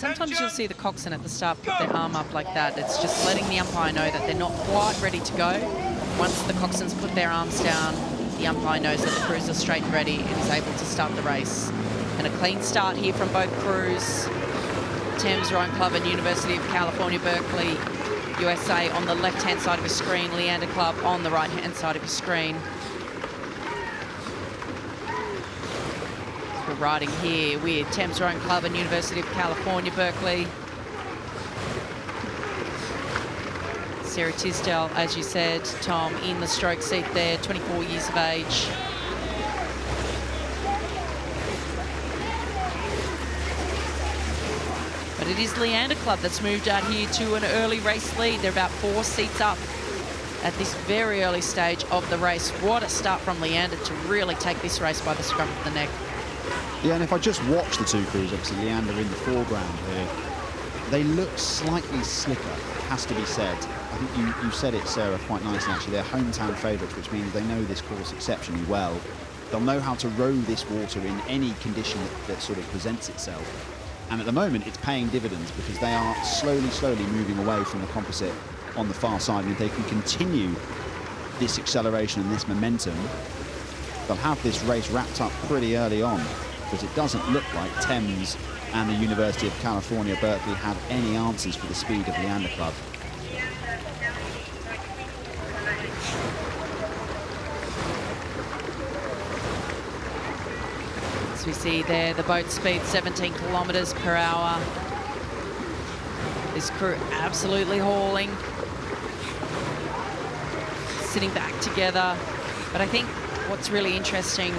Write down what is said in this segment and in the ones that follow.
sometimes you'll see the coxswain at the start put their arm up like that. It's just letting the umpire know that they're not quite ready to go. Once the coxswains put their arms down, the umpire knows that the crews are straight and ready and is able to start the race. And a clean start here from both crews. Thames Un Club and University of California, Berkeley, USA on the left-hand side of your screen, Leander Club on the right-hand side of your screen. We're riding here with Thames Un Club and University of California, Berkeley. Sarah Tisdale, as you said, Tom, in the stroke seat there, 24 years of age. But it is Leander Club that's moved out here to an early race lead. They're about 4 seats up at this very early stage of the race. What a start from Leander to really take this race by the scruff of the neck. Yeah, and if I just watch the two crews, obviously Leander in the foreground here, they look slightly slicker, has to be said. I think you said it, Sarah, quite nicely, actually. They're hometown favourites, which means they know this course exceptionally well. They'll know how to row this water in any condition that sort of presents itself. And at the moment, it's paying dividends because they are slowly moving away from the composite on the far side. And if they can continue this acceleration and this momentum, they'll have this race wrapped up pretty early on, because it doesn't look like Thames and the University of California, Berkeley have any answers for the speed of Leander Club. As we see there, the boat speed 17 kilometres per hour. This crew absolutely hauling, sitting back together. But I think what's really interesting,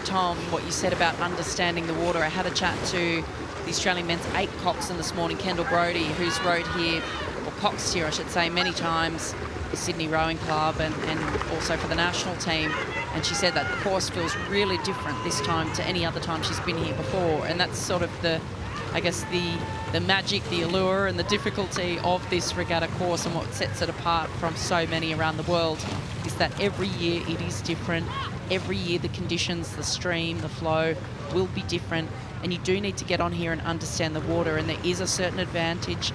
Tom, what you said about understanding the water. I had a chat to the Australian men's 8 coxswain this morning, Kendall Brodie, who's rowed here, or coxed here, I should say, many times, the Sydney Rowing Club and also for the national team. And she said that the course feels really different this time to any other time she's been here before. And that's sort of the, I guess, the magic, the allure and the difficulty of this regatta course, and what sets it apart from so many around the world is that every year it is different. Every year the conditions, the stream, the flow will be different, and you do need to get on here and understand the water, and there is a certain advantage,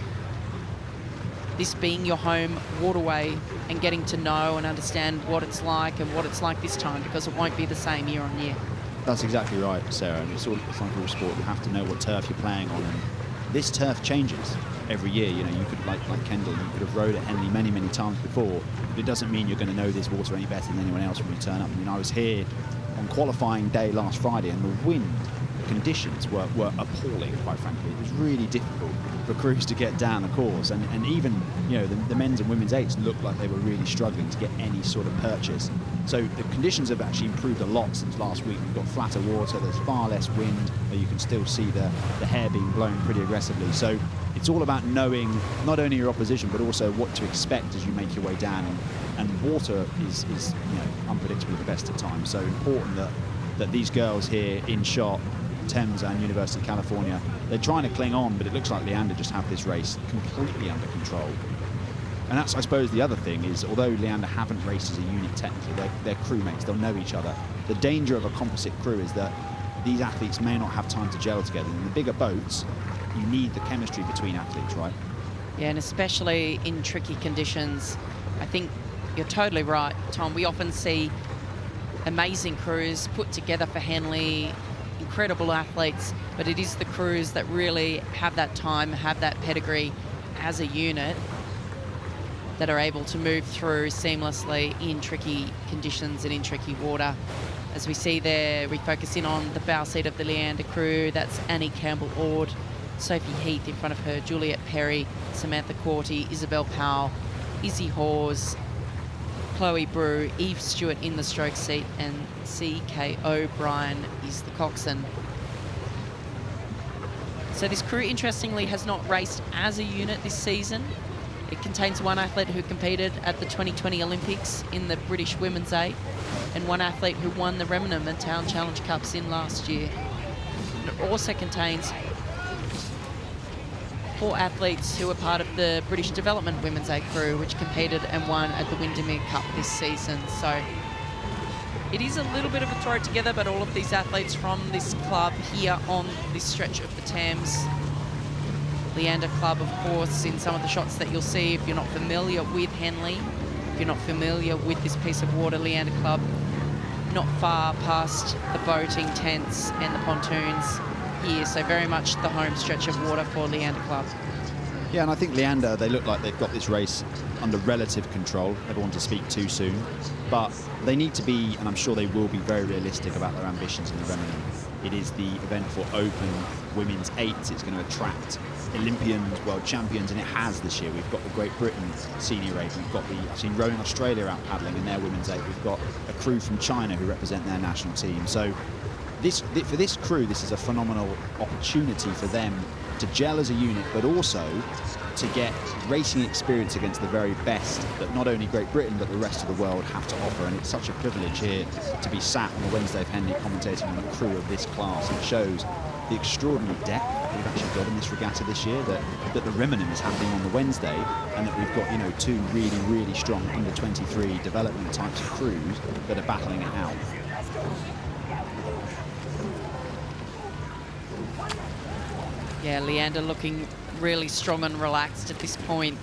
this being your home waterway, and getting to know and understand what it's like and what it's like this time, because it won't be the same year on year. That's exactly right, Sarah, and it's like all sport, you have to know what turf you're playing on, and this turf changes every year. You know, you could, like Kendall, you could have rowed at Henley many times before, but it doesn't mean you're going to know this water any better than anyone else when you turn up. I mean, I was here on qualifying day last Friday, and the wind conditions were appalling, quite frankly. It was really difficult for crews to get down the course, and even, you know, the men's and women's 8s looked like they were really struggling to get any sort of purchase. So the conditions have actually improved a lot since last week. We've got flatter water, there's far less wind, but you can still see the hair being blown pretty aggressively. So it's all about knowing not only your opposition, but also what to expect as you make your way down. And water is you know, unpredictable at the best of times. So important that these girls here in shot, Thames and University of California, they're trying to cling on, but it looks like Leander just have this race completely under control. And that's, I suppose, the other thing is, although Leander haven't raced as a unit technically, they're crewmates, they'll know each other. The danger of a composite crew is that these athletes may not have time to gel together. In the bigger boats, you need the chemistry between athletes, right? Yeah, and especially in tricky conditions. I think you're totally right, Tom. We often see amazing crews put together for Henley, incredible athletes, but it is the crews that really have that time, have that pedigree as a unit, that are able to move through seamlessly in tricky conditions and in tricky water. As we see there, we focus in on the bow seat of the Leander crew. That's Annie Campbell-Ord, Sophie Heath in front of her, Juliet Perry, Samantha Corty, Isabel Powell, Izzy Hawes, Chloe Brew, Eve Stewart in the stroke seat, and C.K. O'Brien is the coxswain. So this crew, interestingly, has not raced as a unit this season. It contains one athlete who competed at the 2020 Olympics in the British Women's 8, and one athlete who won the Remenham Challenge Cups in last year. And it also contains 4 athletes who are part of the British Development Women's 8 crew, which competed and won at the Windermere Cup this season. So it is a little bit of a throw together, but all of these athletes from this club here on this stretch of the Thames Leander Club, of course, in some of the shots that you'll see if you're not familiar with Henley, if you're not familiar with this piece of water, Leander Club, not far past the boating tents and the pontoons here, so very much the home stretch of water for Leander Club. Yeah, and I think Leander, they look like they've got this race under relative control. Never want to speak too soon, but they need to be, and I'm sure they will be, very realistic about their ambitions in the Remenham. It is the event for open women's eights. It's going to attract Olympians, world champions, and it has this year. We've got the Great Britain senior eight. We've got I've seen Rowing Australia out paddling in their women's eight. We've got a crew from China who represent their national team. So for this crew, this is a phenomenal opportunity for them to gel as a unit, but also to get racing experience against the very best that not only Great Britain but the rest of the world have to offer. And it's such a privilege here to be sat on the Wednesday of Henley commentating on a crew of this class. It shows the extraordinary depth that we've actually got in this regatta this year, that the Remenham is happening on the Wednesday, and that we've got, you know, two really, really strong under-23 development types of crews that are battling it out. Yeah, Leander looking really strong and relaxed at this point.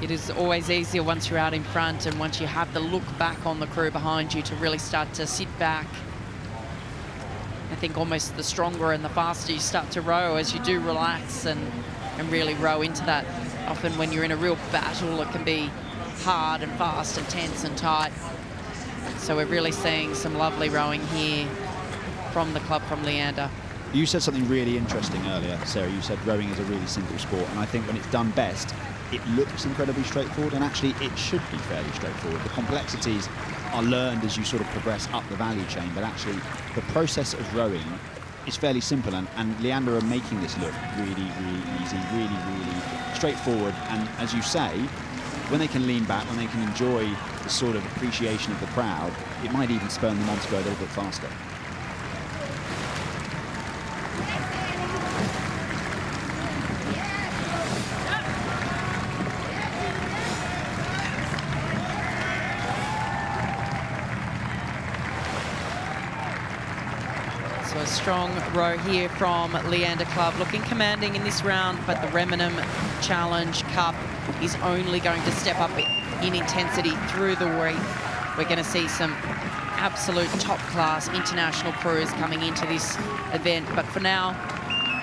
It is always easier once you're out in front and once you have the look back on the crew behind you to really start to sit back. I think almost the stronger and the faster you start to row as you do relax and really row into that. Often when you're in a real battle, it can be hard and fast and tense and tight. So we're really seeing some lovely rowing here from the club, from Leander. You said something really interesting earlier, Sarah. You said rowing is a really simple sport, and I think when it's done best, it looks incredibly straightforward, and actually it should be fairly straightforward. The complexities are learned as you sort of progress up the value chain, but actually the process of rowing is fairly simple, and Leander are making this look really, really easy, really, really straightforward. And as you say, when they can lean back, when they can enjoy the sort of appreciation of the crowd, it might even spur them on to go a little bit faster. So a strong row here from Leander Club, looking commanding in this round, but the Remenham Challenge Cup is only going to step up in intensity through the week. We're going to see some absolute top-class international crews coming into this event, but for now,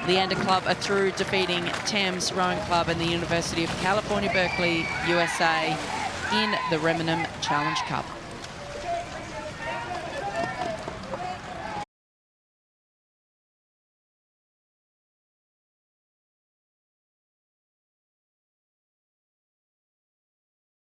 Leander Club are through, defeating Thames Rowing Club and the University of California, Berkeley, USA in the Remenham Challenge Cup.